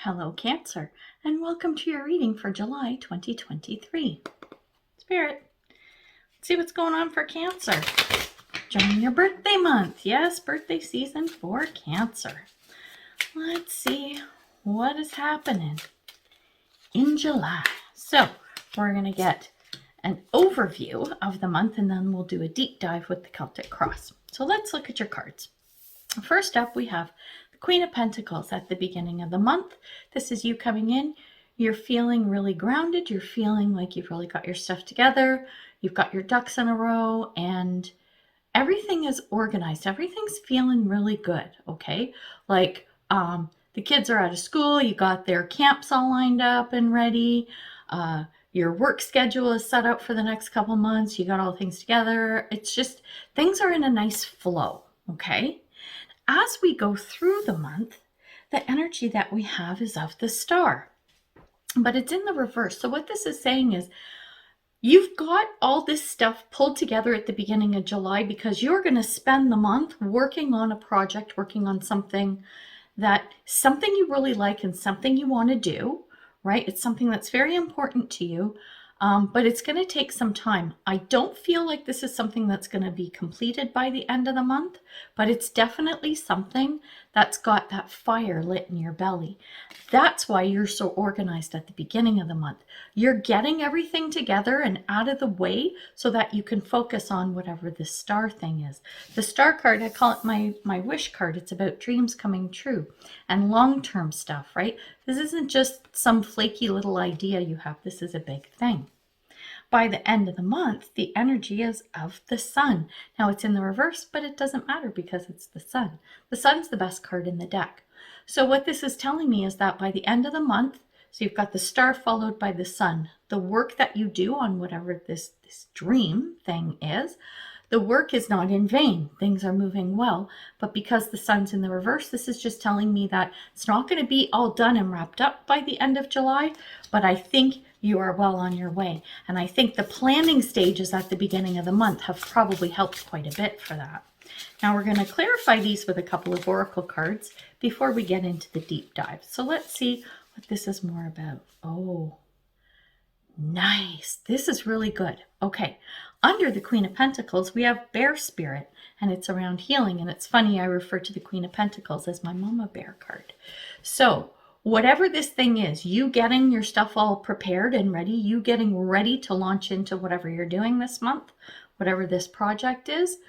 Hello, Cancer, and welcome to your reading for July 2023. Spirit, let's see what's going on for Cancer during your birthday month. Yes, birthday season for Cancer. Let's see what is happening in July. So, we're going to get an overview of the month, and then we'll do a deep dive with the Celtic Cross. So, let's look at your cards. First up, we have the Queen of Pentacles at the beginning of the month. This is you coming in. You're feeling really grounded. You're feeling like you've really got your stuff together. You've got your ducks in a row and everything is organized. Everything's feeling really good, okay? Like the kids are out of school. You got their camps all lined up and ready. Your work schedule is set up for the next couple months. You got all things together. It's just things are in a nice flow, okay? As we go through the month, the energy that we have is of the Star, but it's in the reverse. So what this is saying is you've got all this stuff pulled together at the beginning of July because you're going to spend the month working on a project, working on something you really like and something you want to do, right? It's something that's very important to you. But it's going to take some time. I don't feel like this is something that's going to be completed by the end of the month, but it's definitely something that's got that fire lit in your belly. That's why you're so organized at the beginning of the month. You're getting everything together and out of the way so that you can focus on whatever the Star thing is. The Star card, I call it my wish card. It's about dreams coming true and long-term stuff, right? This isn't just some flaky little idea you have. This is a big thing. By the end of the month, the energy is of the Sun. Now it's in the reverse, but it doesn't matter because it's the Sun. The Sun's the best card in the deck. So what this is telling me is that by the end of the month, so you've got the Star followed by the Sun, the work that you do on whatever this dream thing is, the work is not in vain. Things are moving well. But because the Sun's in the reverse, this is just telling me that it's not going to be all done and wrapped up by the end of July, but I think you are well on your way. And I think the planning stages at the beginning of the month have probably helped quite a bit for that. Now we're going to clarify these with a couple of oracle cards before we get into the deep dive. So let's see what this is more about. Oh, nice. This is really good. Okay. Under the Queen of Pentacles, we have Bear Spirit, and it's around healing. And it's funny, I refer to the Queen of Pentacles as my Mama Bear card. So whatever this thing is, you getting your stuff all prepared and ready, you getting ready to launch into whatever you're doing this month, whatever this project is,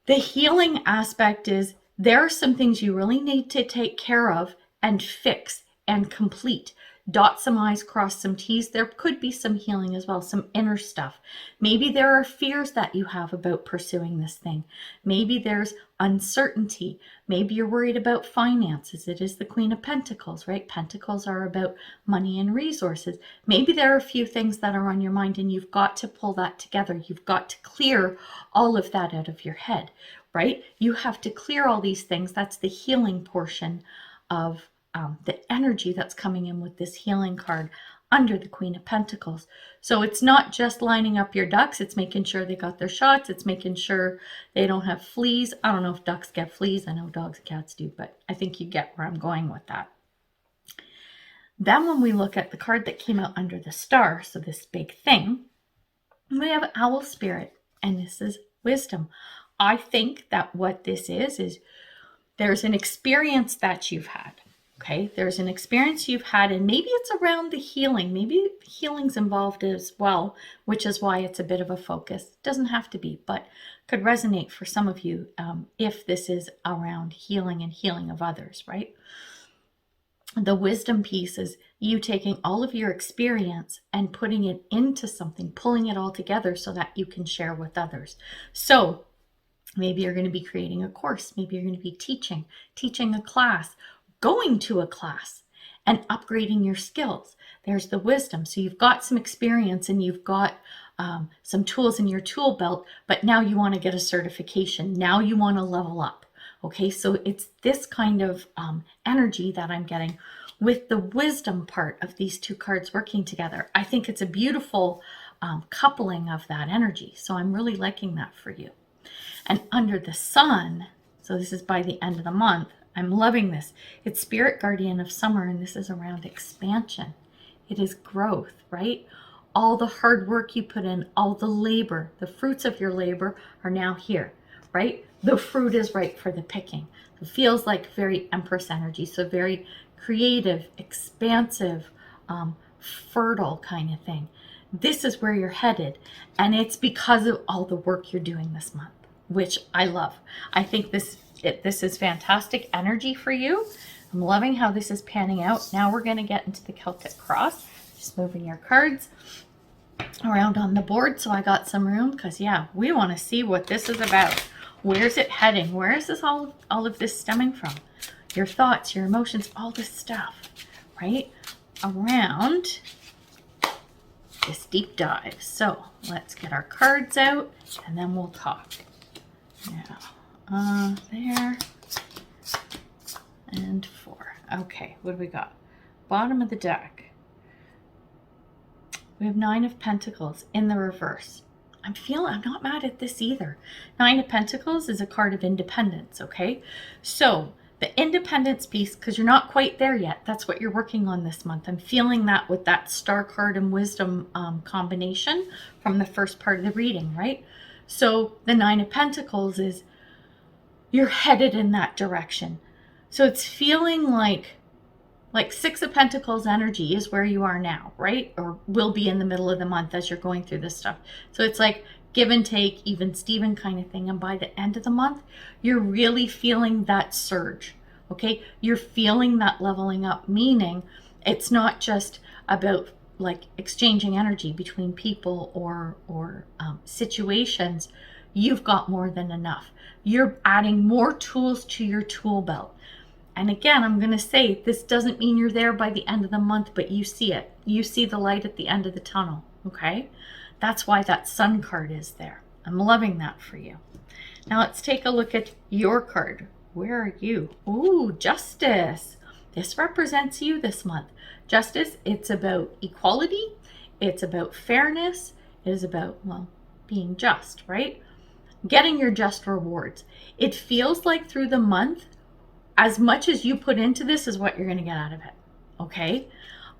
the healing aspect is there are some things you really need to take care of and fix and complete. Dot some I's, cross some T's. There could be some healing as well, some inner stuff. Maybe there are fears that you have about pursuing this thing. Maybe there's uncertainty. Maybe you're worried about finances. It is the Queen of Pentacles, right? Pentacles are about money and resources. Maybe there are a few things that are on your mind and you've got to pull that together. You've got to clear all of that out of your head, right? You have to clear all these things. That's the healing portion of the energy that's coming in with this healing card under the Queen of Pentacles. So it's not just lining up your ducks, it's making sure they got their shots, it's making sure they don't have fleas. I don't know if ducks get fleas, I know dogs and cats do, but I think you get where I'm going with that. Then when we look at the card that came out under the Star, so this big thing, we have Owl Spirit, and this is wisdom. I think that what this is there's an experience that you've had. Okay, there's an experience you've had, and maybe it's around the healing. Maybe healing's involved as well, which is why it's a bit of a focus. It doesn't have to be, but could resonate for some of you if this is around healing and healing of others, right? The wisdom piece is you taking all of your experience and putting it into something, pulling it all together so that you can share with others. So maybe you're going to be creating a course. Maybe you're going to be teaching a class, going to a class and upgrading your skills. There's the wisdom. So you've got some experience and you've got some tools in your tool belt, but now you want to get a certification. Now you want to level up. Okay, so it's this kind of energy that I'm getting with the wisdom part of these two cards working together. I think it's a beautiful coupling of that energy. So I'm really liking that for you. And under the Sun, so this is by the end of the month, I'm loving this. It's Spirit Guardian of Summer, and this is around expansion. It is growth, right? All the hard work you put in, all the labor, the fruits of your labor are now here, right? The fruit is ripe for the picking. It feels like very Empress energy, so very creative, expansive, fertile kind of thing. This is where you're headed, and it's because of all the work you're doing this month, which I love. I think this is fantastic energy for you. I'm loving how this is panning out. Now we're going to get into the Celtic Cross. Just moving your cards around on the board so I got some room, because yeah, we want to see what this is about. Where's it heading? Where is this all of this stemming from? Your thoughts, your emotions, all this stuff, right? Around this deep dive. So let's get our cards out and then we'll talk. Now, there and 4. Okay, what do we got? Bottom of the deck. We have 9 of Pentacles in the reverse. I'm not mad at this either. 9 of Pentacles is a card of independence, okay? So the independence piece, because you're not quite there yet, that's what you're working on this month. I'm feeling that with that Star card and Wisdom combination from the first part of the reading, right? So the 9 of Pentacles is you're headed in that direction. So it's feeling like 6 of Pentacles energy is where you are now, right? Or will be in the middle of the month as you're going through this stuff. So it's like give and take, even Steven kind of thing. And by the end of the month, you're really feeling that surge, okay? You're feeling that leveling up, meaning it's not just about like exchanging energy between people or situations. You've got more than enough. You're adding more tools to your tool belt. And again, I'm going to say this doesn't mean you're there by the end of the month, but you see it. You see the light at the end of the tunnel, okay? That's why that Sun card is there. I'm loving that for you. Now let's take a look at your card. Where are you? Ooh, Justice. This represents you this month. Justice, it's about equality. It's about fairness. It is about, well, being just, right? Getting your just rewards. It feels like through the month, as much as you put into this is what you're going to get out of it, okay?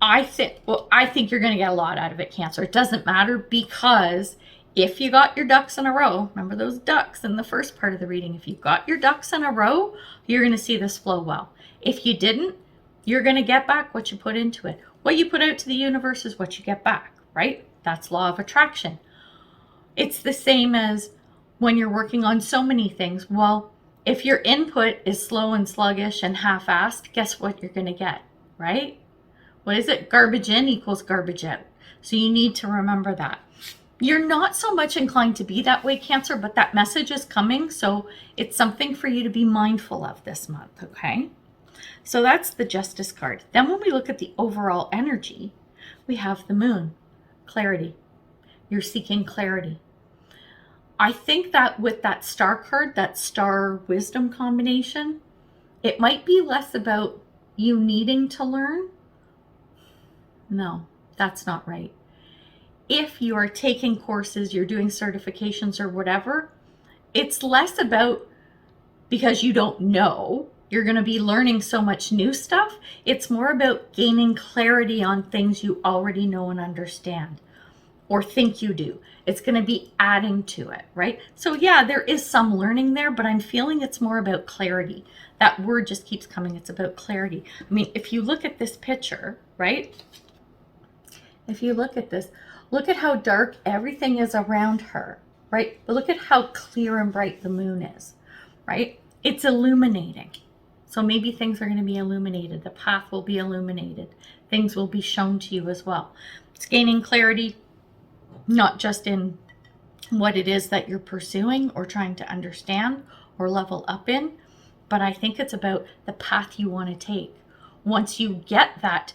I think you're going to get a lot out of it, Cancer. It doesn't matter, because if you got your ducks in a row, remember those ducks in the first part of the reading, if you got your ducks in a row, you're going to see this flow well. If you didn't, you're going to get back what you put into it. What you put out to the universe is what you get back, right? That's law of attraction. It's the same as when you're working on so many things. Well, if your input is slow and sluggish and half-assed, guess what you're going to get, right? What is it? Garbage in equals garbage out. So you need to remember that. You're not so much inclined to be that way, Cancer, but that message is coming. So it's something for you to be mindful of this month, okay? So that's the Justice card. Then when we look at the overall energy, we have the Moon, clarity. You're seeking clarity. I think that with that Star card, that Star Wisdom combination, it might be less about you needing to learn. No, that's not right. If you are taking courses, you're doing certifications or whatever, it's less about because you don't know, you're going to be learning so much new stuff. It's more about gaining clarity on things you already know and understand, or think you do. It's going to be adding to it, right? So yeah, there is some learning there, but I'm feeling it's more about clarity. That word just keeps coming. It's about clarity. I mean, if you look at this picture, right? If you look at this, look at how dark everything is around her, right? But look at how clear and bright the moon is, right? It's illuminating. So maybe things are going to be illuminated. The path will be illuminated. Things will be shown to you as well. It's gaining clarity, not just in what it is that you're pursuing or trying to understand or level up in, but I think it's about the path you want to take. Once you get that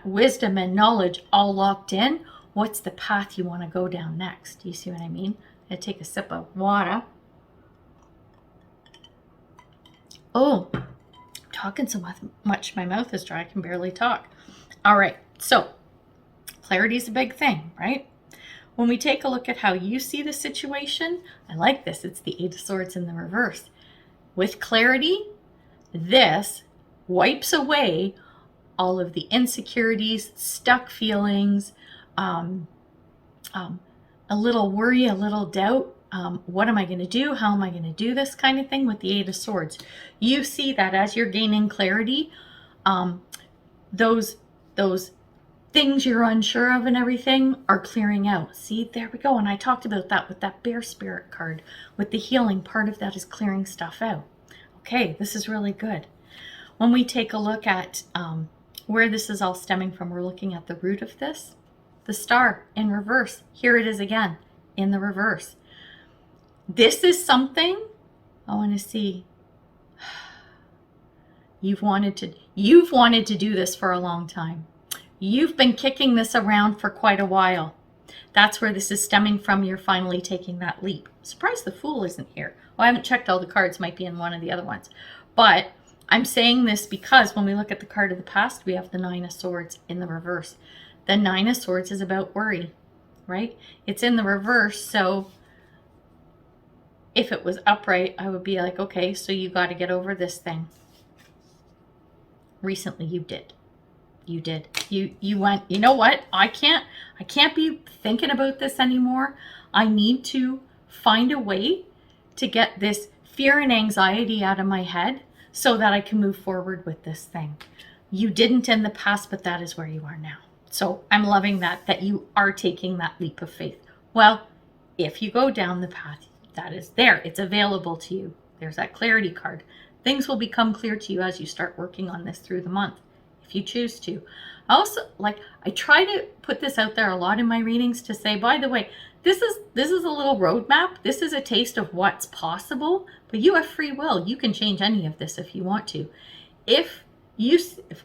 wisdom and knowledge all locked in, what's the path you want to go down next? Do you see what I mean? I'm going to take a sip of water. Oh, I'm talking so much my mouth is dry, I can barely talk. All right, so clarity is a big thing, right? When we take a look at how you see the situation, I like this. It's the 8 of Swords in the reverse. With clarity, this wipes away all of the insecurities, stuck feelings, a little worry, a little doubt. What am I going to do? How am I going to do this kind of thing with the Eight of Swords? You see that as you're gaining clarity, those things you're unsure of and everything are clearing out. See, there we go. And I talked about that with that Bear Spirit card. With the healing, part of that is clearing stuff out. Okay, this is really good. When we take a look at where this is all stemming from, we're looking at the root of this. The Star in reverse. Here it is again, in the reverse. This is something I want to see. You've wanted to do this for a long time. You've been kicking this around for quite a while. That's where this is stemming from. You're finally taking that leap. Surprised the Fool isn't here. Well, I haven't checked all the cards. Might be in one of the other ones. But I'm saying this because when we look at the card of the past, we have the Nine of Swords in the reverse. The Nine of Swords is about worry, right? It's in the reverse, so if it was upright, I would be like, okay, so you got to get over this thing. Recently, you did. You did. You went, you know what? I can't be thinking about this anymore. I need to find a way to get this fear and anxiety out of my head so that I can move forward with this thing. You didn't in the past, but that is where you are now. So I'm loving that you are taking that leap of faith. Well, if you go down the path, that is there. It's available to you. There's that clarity card. Things will become clear to you as you start working on this through the month, if you choose to. I also, I try to put this out there a lot in my readings to say, by the way, this is a little roadmap. This is a taste of what's possible, but you have free will. You can change any of this if you want to. If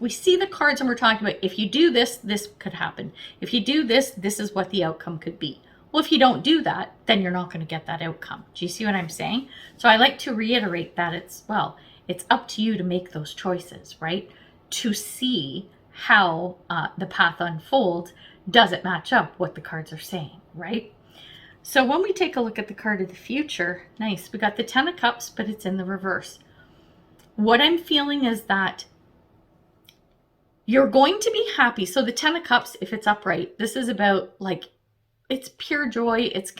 we see the cards and we're talking about, if you do this, this could happen. If you do this, this is what the outcome could be. Well, if you don't do that, then you're not going to get that outcome. Do you see what I'm saying? So I like to reiterate that it's up to you to make those choices, right? To see how the path unfolds. Does it match up what the cards are saying, right? So when we take a look at the card of the future, nice. We got the Ten of Cups, but it's in the reverse. What I'm feeling is that you're going to be happy. So the Ten of Cups, if it's upright, this is about it's pure joy. It's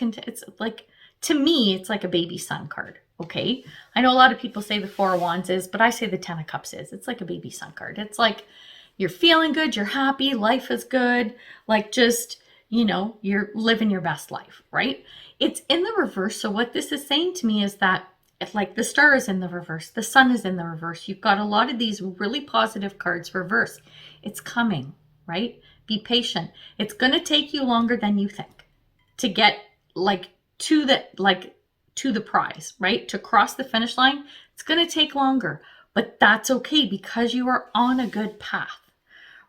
like, to me, it's like a baby sun card. Okay. I know a lot of people say the Four of Wands is, but I say the Ten of Cups is. It's like a baby sun card. It's like you're feeling good. You're happy. Life is good. You're living your best life, right? It's in the reverse. So what this is saying to me is that if the Star is in the reverse, the Sun is in the reverse, you've got a lot of these really positive cards reverse. It's coming, right? Be patient. It's going to take you longer than you think to get to the prize, right? To cross the finish line. It's going to take longer, but that's okay because you are on a good path,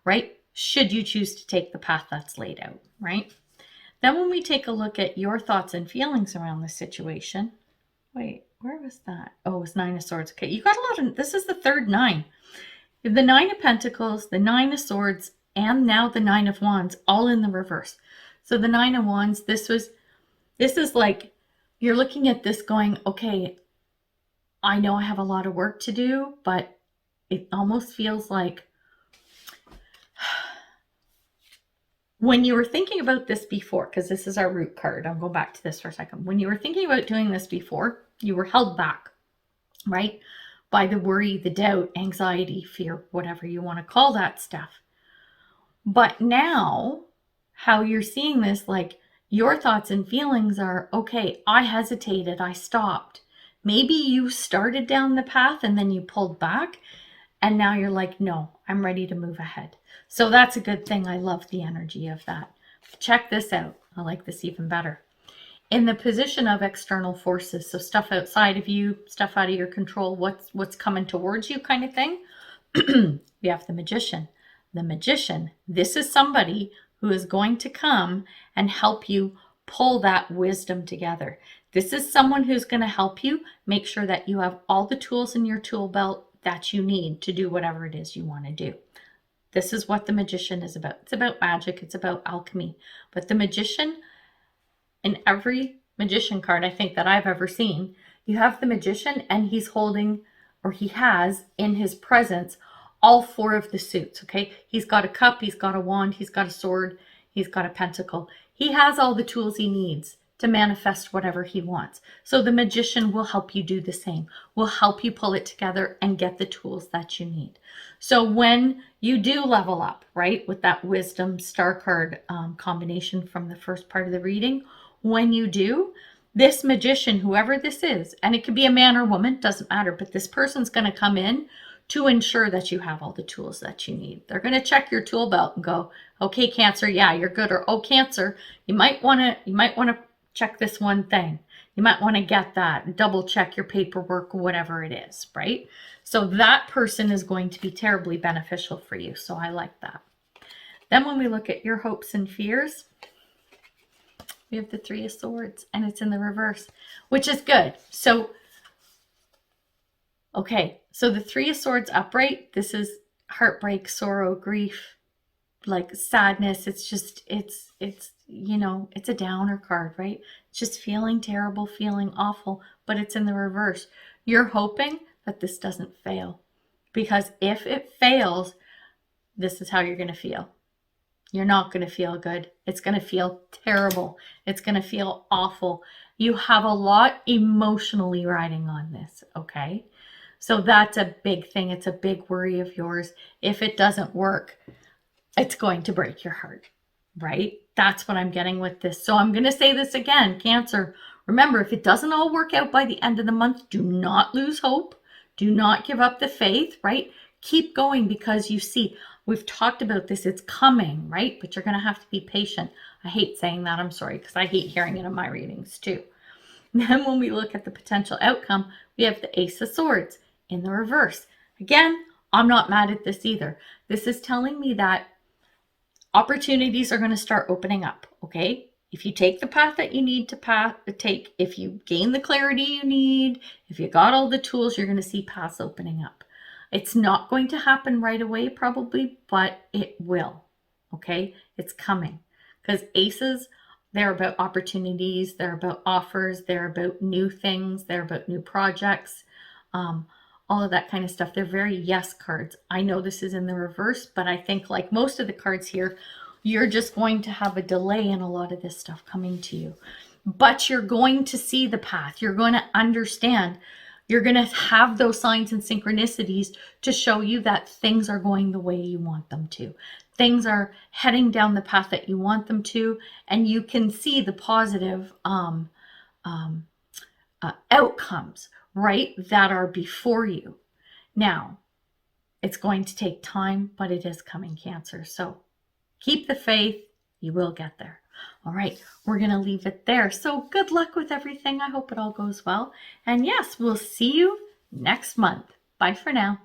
right? Should you choose to take the path that's laid out, right? Then when we take a look at your thoughts and feelings around the situation, wait, where was that? Oh, it was Nine of Swords. Okay, you got a lot of, this is the third nine. The Nine of Pentacles, the Nine of Swords, and now the Nine of Wands, all in the reverse. So the Nine of Wands, this is like, you're looking at this going, okay, I know I have a lot of work to do, but it almost feels like when you were thinking about this before, because this is our root card, I'll go back to this for a second. When you were thinking about doing this before, you were held back, right? By the worry, the doubt, anxiety, fear, whatever you want to call that stuff. But now, how you're seeing this, your thoughts and feelings are, okay, I hesitated, I stopped. Maybe you started down the path and then you pulled back, and now you're like, no, I'm ready to move ahead. So that's a good thing. I love the energy of that. Check this out. I like this even better. In the position of external forces, so stuff outside of you, stuff out of your control, what's coming towards you kind of thing, we have the Magician. The Magician, this is somebody who is going to come and help you pull that wisdom together. This is someone who's going to help you make sure that you have all the tools in your tool belt that you need to do whatever it is you want to do. This is what the Magician is about. It's about magic. It's about alchemy. But the Magician, in every Magician card I think that I've ever seen, you have the Magician and he's holding or he has in his presence all 4 of the suits, okay? He's got a cup, he's got a wand, he's got a sword, he's got a pentacle. He has all the tools he needs to manifest whatever he wants. So the magician will help you do the same, will help you pull it together and get the tools that you need. So when you do level up, right, with that wisdom star card combination from the first part of the reading, when you do, this magician, whoever this is, and it could be a man or woman, doesn't matter, but this person's going to come in to ensure that you have all the tools that you need. They're going to check your tool belt and go, okay, Cancer, yeah, you're good. Or, oh, Cancer, you might want to check this one thing. You might want to get that, double check your paperwork, whatever it is, right? So that person is going to be terribly beneficial for you. So I like that. Then when we look at your hopes and fears, we have the 3 of Swords, and it's in the reverse, which is good. So, okay, so the 3 of Swords upright, this is heartbreak, sorrow, grief, like sadness. It's just, it's, you know, it's a downer card, right? It's just feeling terrible, feeling awful, but it's in the reverse. You're hoping that this doesn't fail, because if it fails, this is how you're going to feel. You're not going to feel good. It's going to feel terrible. It's going to feel awful. You have a lot emotionally riding on this, okay? So that's a big thing. It's a big worry of yours. If it doesn't work, it's going to break your heart, right? That's what I'm getting with this. So I'm going to say this again, Cancer. Remember, if it doesn't all work out by the end of the month, do not lose hope. Do not give up the faith, right? Keep going, because you see, we've talked about this. It's coming, right? But you're going to have to be patient. I hate saying that. I'm sorry, because I hate hearing it in my readings too. Then when we look at the potential outcome, we have the Ace of Swords in the reverse. Again, I'm not mad at this either. This is telling me that opportunities are going to start opening up, okay? If you take the path that you need to take, if you gain the clarity you need, if you got all the tools, you're going to see paths opening up. It's not going to happen right away probably, but it will, okay? It's coming, because aces, they're about opportunities, they're about offers, they're about new things, they're about new projects, all of that kind of stuff. They're very yes cards. I know this is in the reverse, but I think like most of the cards here, you're just going to have a delay in a lot of this stuff coming to you. But you're going to see the path. You're going to understand. You're going to have those signs and synchronicities to show you that things are going the way you want them to. Things are heading down the path that you want them to, and you can see the positive outcomes, right, that are before you. Now, it's going to take time, but it is coming, Cancer. So keep the faith. You will get there. All right, we're going to leave it there. So good luck with everything. I hope it all goes well. And yes, we'll see you next month. Bye for now.